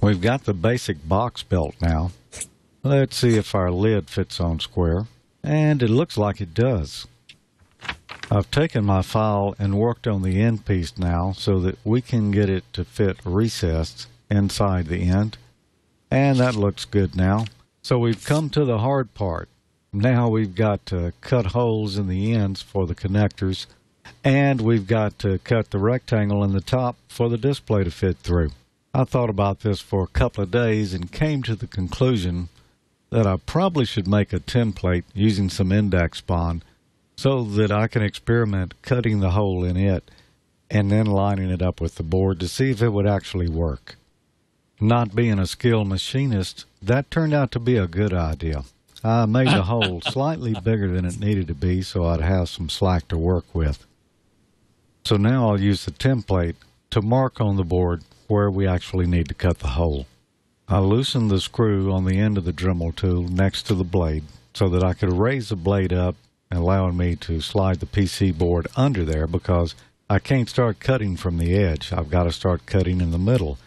We've got the basic box built now. Let's see if our lid fits on square, and it looks like it does. I've taken my file and worked on the end piece now so that we can get it to fit recessed inside the end, and that looks good now. So we've come to the hard part. Now we've got to cut holes in the ends for the connectors, and we've got to cut the rectangle in the top for the display to fit through. I thought about this for a couple of days and came to the conclusion that I probably should make a template using some index bond so that I can experiment cutting the hole in it and then lining it up with the board to see if it would actually work. Not being a skilled machinist, that turned out to be a good idea. I made the hole slightly bigger than it needed to be so I'd have some slack to work with. So now I'll use the template to mark on the board where we actually need to cut the hole. I loosened the screw on the end of the Dremel tool next to the blade so that I could raise the blade up, allowing me to slide the PC board under there because I can't start cutting from the edge. I've got to start cutting in the middle.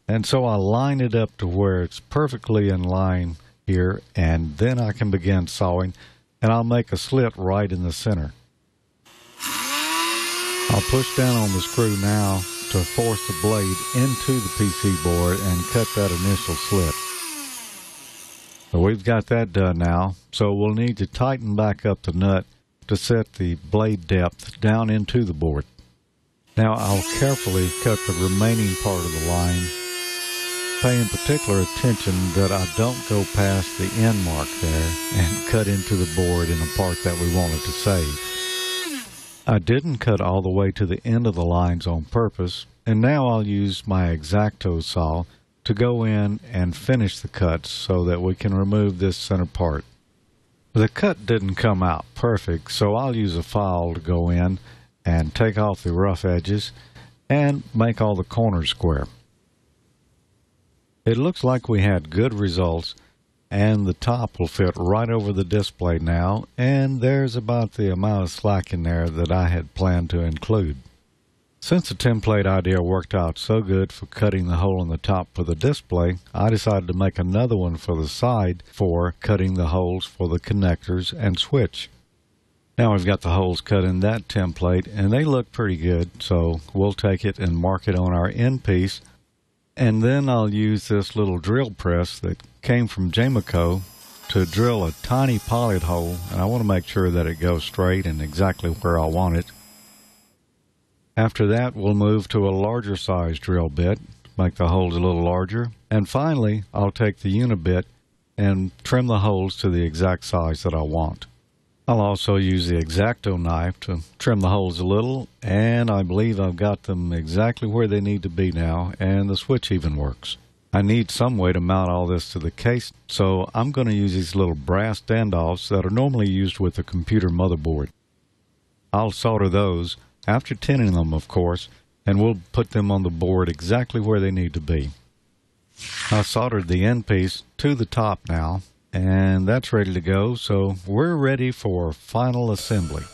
And so I line it up to where it's perfectly in line here, and then I can begin sawing, and I'll make a slit right in the center. I'll push down on the screw now to force the blade into the PC board and cut that initial slit. So we've got that done now, so we'll need to tighten back up the nut to set the blade depth down into the board. Now I'll carefully cut the remaining part of the line, paying particular attention that I don't go past the end mark there and cut into the board in a part that we wanted to save. I didn't cut all the way to the end of the lines on purpose, and now I'll use my X-Acto saw to go in and finish the cuts so that we can remove this center part. The cut didn't come out perfect, so I'll use a file to go in and take off the rough edges and make all the corners square. It looks like we had good results, and the top will fit right over the display now, and there's about the amount of slack in there that I had planned to include. Since the template idea worked out so good for cutting the hole in the top for the display, I decided to make another one for the side for cutting the holes for the connectors and switch. Now we've got the holes cut in that template, and they look pretty good, so we'll take it and mark it on our end piece. And then I'll use this little drill press that came from Jamico to drill a tiny pilot hole, and I want to make sure that it goes straight and exactly where I want it. After that, we'll move to a larger size drill bit, make the holes a little larger, and finally I'll take the unibit and trim the holes to the exact size that I want. I'll also use the X-Acto knife to trim the holes a little, and I believe I've got them exactly where they need to be now, and the switch even works. I need some way to mount all this to the case, so I'm going to use these little brass standoffs that are normally used with a computer motherboard. I'll solder those, after tinning them of course, and we'll put them on the board exactly where they need to be. I've soldered the end piece to the top now, and that's ready to go, so we're ready for final assembly.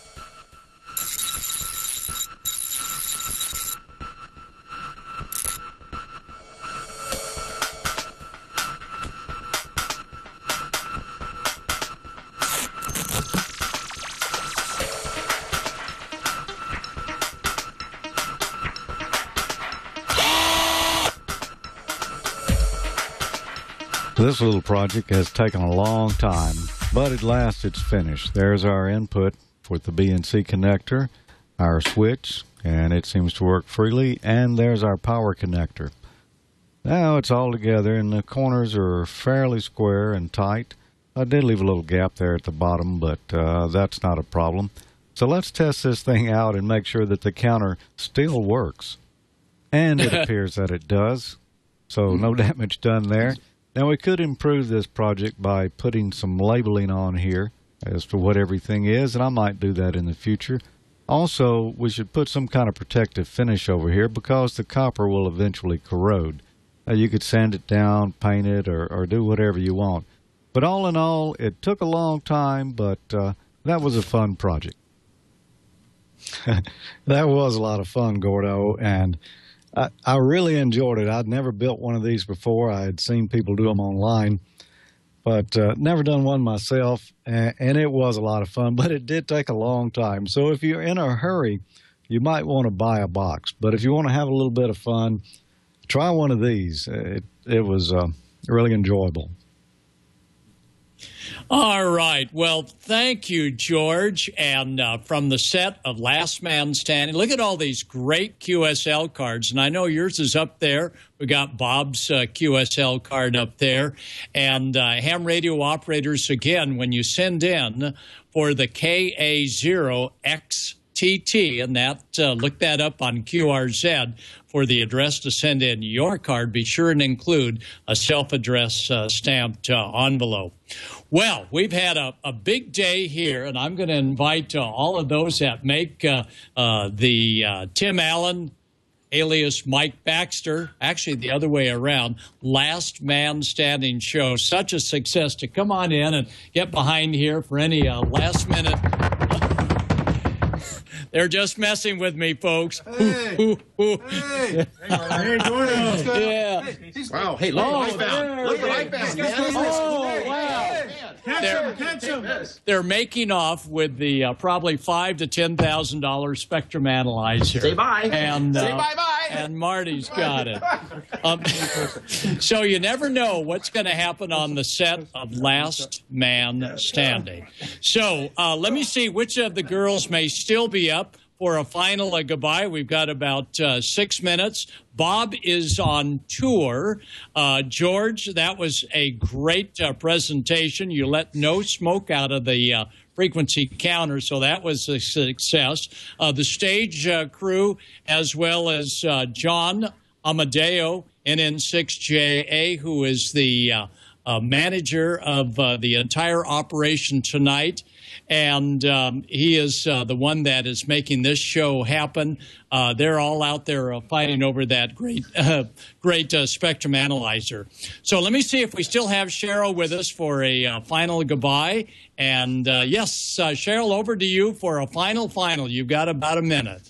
This little project has taken a long time, but at last it's finished. There's our input for the BNC connector, our switch, and it seems to work freely, and there's our power connector. Now it's all together, and the corners are fairly square and tight. I did leave a little gap there at the bottom, but that's not a problem. So let's test this thing out and make sure that the counter still works. And it appears that it does, so no damage done there. Now, we could improve this project by putting some labeling on here as to what everything is, and I might do that in the future. Also, we should put some kind of protective finish over here because the copper will eventually corrode. You could sand it down, paint it, or do whatever you want. But all in all, it took a long time, but that was a fun project. That was a lot of fun, Gordo, and I really enjoyed it. I'd never built one of these before. I had seen people do them online, but never done one myself, and it was a lot of fun, but it did take a long time. So if you're in a hurry, you might want to buy a box, but if you want to have a little bit of fun, try one of these. It was really enjoyable. All right. Well, thank you, George. And from the set of Last Man Standing, look at all these great QSL cards. And I know yours is up there. We got Bob's QSL card up there. And ham radio operators, again, when you send in for the KA0XTT, and that look that up on QRZ for the address to send in your card, be sure and include a self-address stamped envelope. Well, we've had a big day here, and I'm going to invite all of those that make the Tim Allen alias Mike Baxter. Actually, the other way around. Last Man Standing show. Such a success to come on in and get behind here for any last minute. They're just messing with me, folks. Hey, hey, Gordo. Yeah. Wow. Hey, look what I found. Look what I found, man. Oh, wow. Catch him. They're making off with the probably $5,000 to $10,000 spectrum analyzer. Say bye. And, say bye-bye. And Marty's got it. So you never know what's going to happen on the set of Last Man Standing. So let me see which of the girls may still be up for a final goodbye. We've got about 6 minutes. Bob is on tour. George, that was a great presentation. You let no smoke out of the frequency counter, so that was a success. The stage crew, as well as John Amodeo, NN6JA, who is the manager of the entire operation tonight. And he is the one that is making this show happen. They're all out there fighting over that great spectrum analyzer. So let me see if we still have Cheryl with us for a final goodbye. And yes, Cheryl, over to you for a final. You've got about a minute.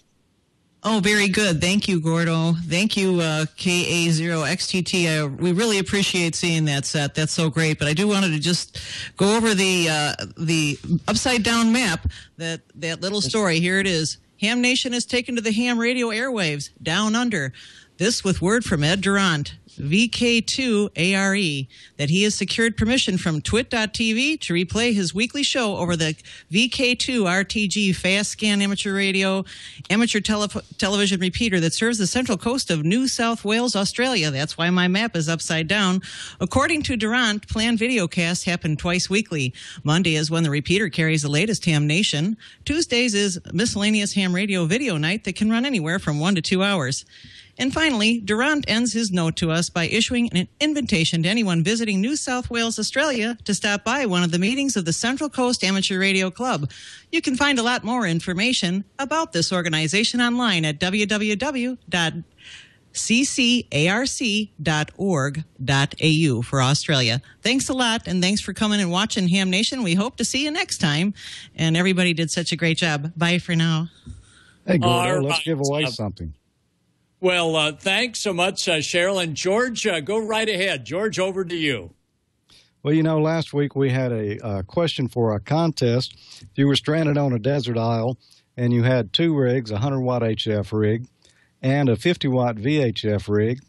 Oh, very good. Thank you, Gordo. Thank you, KA0XTT. We really appreciate seeing that set. That's so great. But I do wanted to just go over the upside down map, that little story. Here it is. Ham Nation is taken to the ham radio airwaves, down under. This with word from Ed Durant, VK2 ARRL, that he has secured permission from TWiT.tv to replay his weekly show over the VK2 RTG fast scan amateur television repeater that serves the central coast of New South Wales, Australia. That's why my map is upside down. According to Durant, planned videocasts happen twice weekly. Monday is when the repeater carries the latest Ham Nation. Tuesdays is miscellaneous ham radio video night that can run anywhere from 1 to 2 hours. And finally, Durant ends his note to us by issuing an invitation to anyone visiting New South Wales, Australia, to stop by one of the meetings of the Central Coast Amateur Radio Club. You can find a lot more information about this organization online at www.ccarc.org.au for Australia. Thanks a lot, and thanks for coming and watching Ham Nation. We hope to see you next time. And everybody did such a great job. Bye for now. Hey, Gordo, let's give away something. Well, thanks so much, Cheryl. And George, go right ahead. George, over to you. Well, you know, last week we had a question for a contest. If you were stranded on a desert isle and you had 2 rigs, a 100-watt HF rig and a 50-watt VHF rig,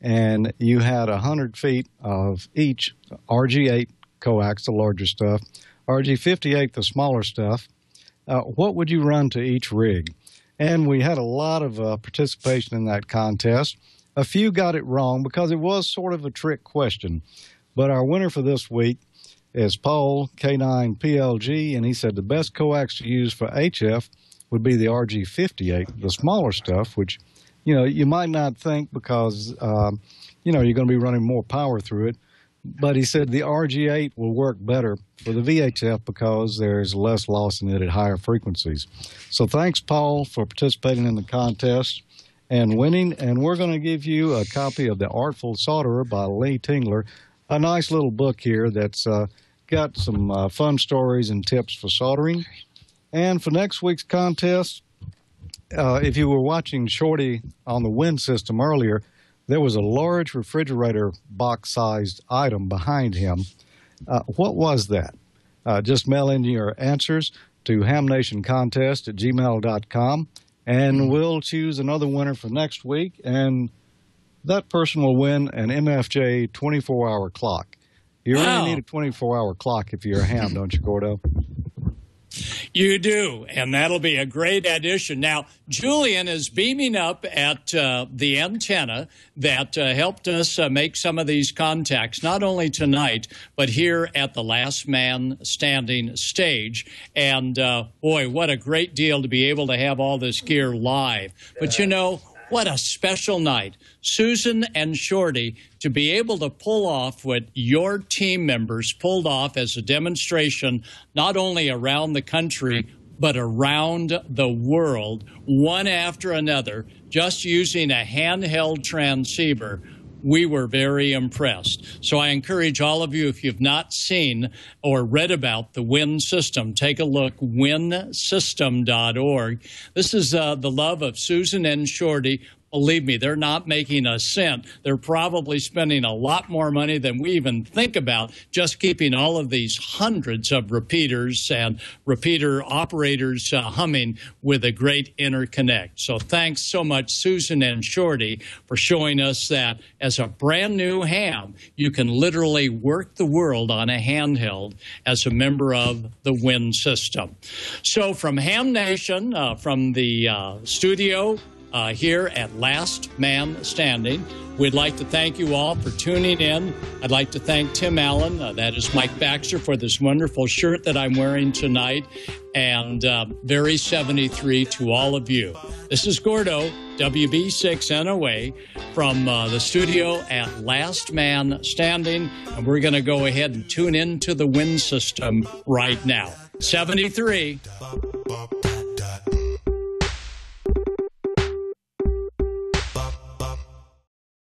and you had 100 feet of each, RG8 coax, the larger stuff, RG58, the smaller stuff, what would you run to each rig? And we had a lot of participation in that contest. A few got it wrong because it was sort of a trick question. But our winner for this week is Paul, K9PLG, and he said the best coax to use for HF would be the RG58, the smaller stuff, which, you know, you might not think because, you know, you're going to be running more power through it. But he said the RG8 will work better for the VHF because there's less loss in it at higher frequencies. So thanks, Paul, for participating in the contest and winning. And we're going to give you a copy of The Artful Solderer by Lee Tingler, a nice little book here that's got some fun stories and tips for soldering. And for next week's contest, if you were watching Shorty on the Wind System earlier, there was a large refrigerator box-sized item behind him. What was that? Just mail in your answers to hamnationcontest@gmail.com, and we'll choose another winner for next week, and that person will win an MFJ 24-hour clock. You only need a 24-hour clock if you're a ham, don't you, Gordo? You do, and that'll be a great addition. Now, Julian is beaming up at the antenna that helped us make some of these contacts, not only tonight, but here at the Last Man Standing stage. And, boy, what a great deal to be able to have all this gear live. But, you know, what a special night. Susan and Shorty, to be able to pull off what your team members pulled off as a demonstration, not only around the country, but around the world, one after another, just using a handheld transceiver, we were very impressed. So I encourage all of you, if you've not seen or read about the WIN system, take a look, winsystem.org. This is the love of Susan and Shorty. Believe me, they're not making a cent. They're probably spending a lot more money than we even think about just keeping all of these hundreds of repeaters and repeater operators humming with a great interconnect. So thanks so much, Susan and Shorty, for showing us that as a brand new ham, you can literally work the world on a handheld as a member of the WIN system. So from Ham Nation, from the studio, here at Last Man Standing. We'd like to thank you all for tuning in. I'd like to thank Tim Allen, that is Mike Baxter, for this wonderful shirt that I'm wearing tonight, and Very 73 to all of you. This is Gordo, WB6NOA, from the studio at Last Man Standing, and we're going to go ahead and tune into the WIN system right now. 73.